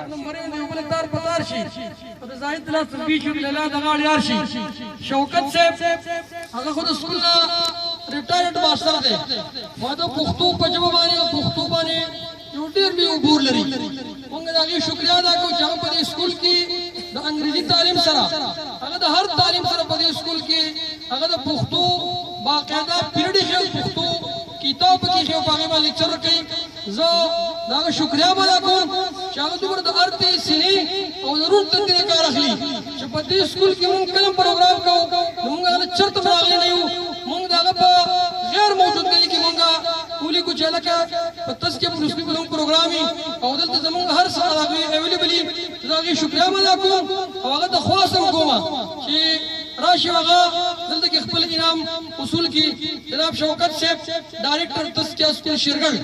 نمبرین دیو بلکتار پتار شی زاہد دلہ تصبیح شکل اللہ دغاڑ یار شی شوکت سے اگر خود اسکولنا ریٹائرڈ ماسٹر دے وہاں پختو پجبہ بانے و پختو بانے یو دیر بھی عبور لری مونگا داگی شکریہ دا کو جہاں پر اسکول کی دا انگریزی تعلیم سرا اگر دا ہر تعلیم سرا پر اسکول کی اگر دا پختو باقیدہ پیریڈی خیل پختو کتاب کی خیو پاگیمہ لیکچر رکھیں زو داگا شکریہ بدا کون چاہاں دوبر دا ارتی سنی او ضرور تندینے کا رکھ لی چپا دی اسکول کی مونگ کلم پروگرام کاؤ مونگا دا چرت مراغلی نہیں ہو مونگ داگا پا غیر موجود گئی کہ مونگا پولی کو چہلا کیا تذکیہ پر اس کی بلوں پروگرامی او دلتا زمونگا ہر سال آگئی ایویلیبلی داگی شکریہ بدا کون او آگا دا خواستم کوما کہ راشی وغا دلتا کی خپل انعام اصول کی جناب شوکت سے ڈائریکٹر تذکیہ اسکول شرگل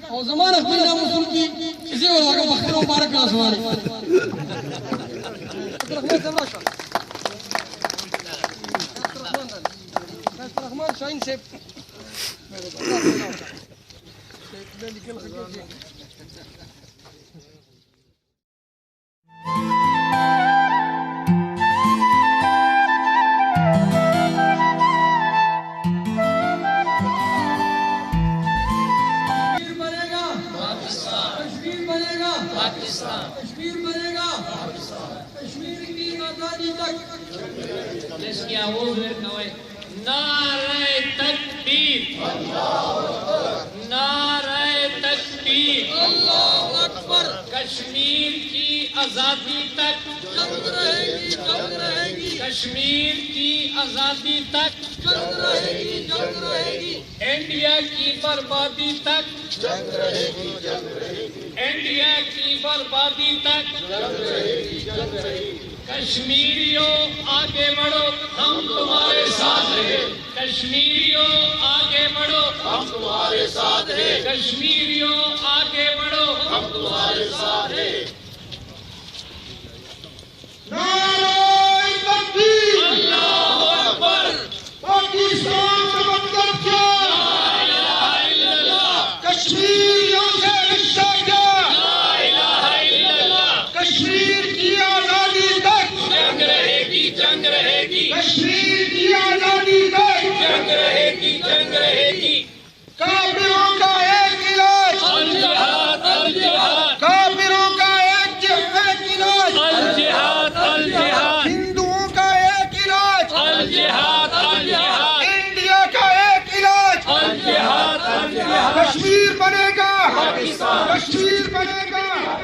اور زمان خپل انعام اصول کی اسی وغا بختر مبارک آسوانی رحمان شاہین سے کشمیر بنے گا کشمیر کی آزادی تک اس کی آواز ہوئے نعرہ تکبیر نعرہ تکبیر اللہ اکبر کشمیر کی آزادی تک جنگ رہے گی جنگ رہے گی کشمیر کی آزادی تک جنگ رہے گی جنگ رہے گی انڈیا کی بربادی تک جنگ رہے گی جنگ رہے گی انڈیا کی بربادی تک جنگ رہے گی جنگ رہے گی کشمیریوں آگے بڑھو ہم تمہارے ساتھ ہیں کشمیریوں آگے بڑھو ہم تمہارے ساتھ ہیں کشمیریوں آگے بڑھو ہم تمہارے ساتھ ہیں نعرہ تکبیر اللہ اکبر پاکستان کا مطلب کیا لا الہ الا اللہ کشمیریوں سے رشتہ کیا لا الہ الا اللہ کشمیر کی آزادی تک جنگ رہے گی جنگ رہے گی کشمیر کی آزادی تک جنگ رہے گی جنگ رہے گی کافروں کا ایک علاج الجہاد الجہاد کافروں کا ایک علاج الجہاد الجہاد ہندوؤں کا ایک علاج الجہاد الجہاد انڈیا کا ایک علاج الجہاد الجہاد کشمیر بنے گا پاکستان کشمیر بنے گا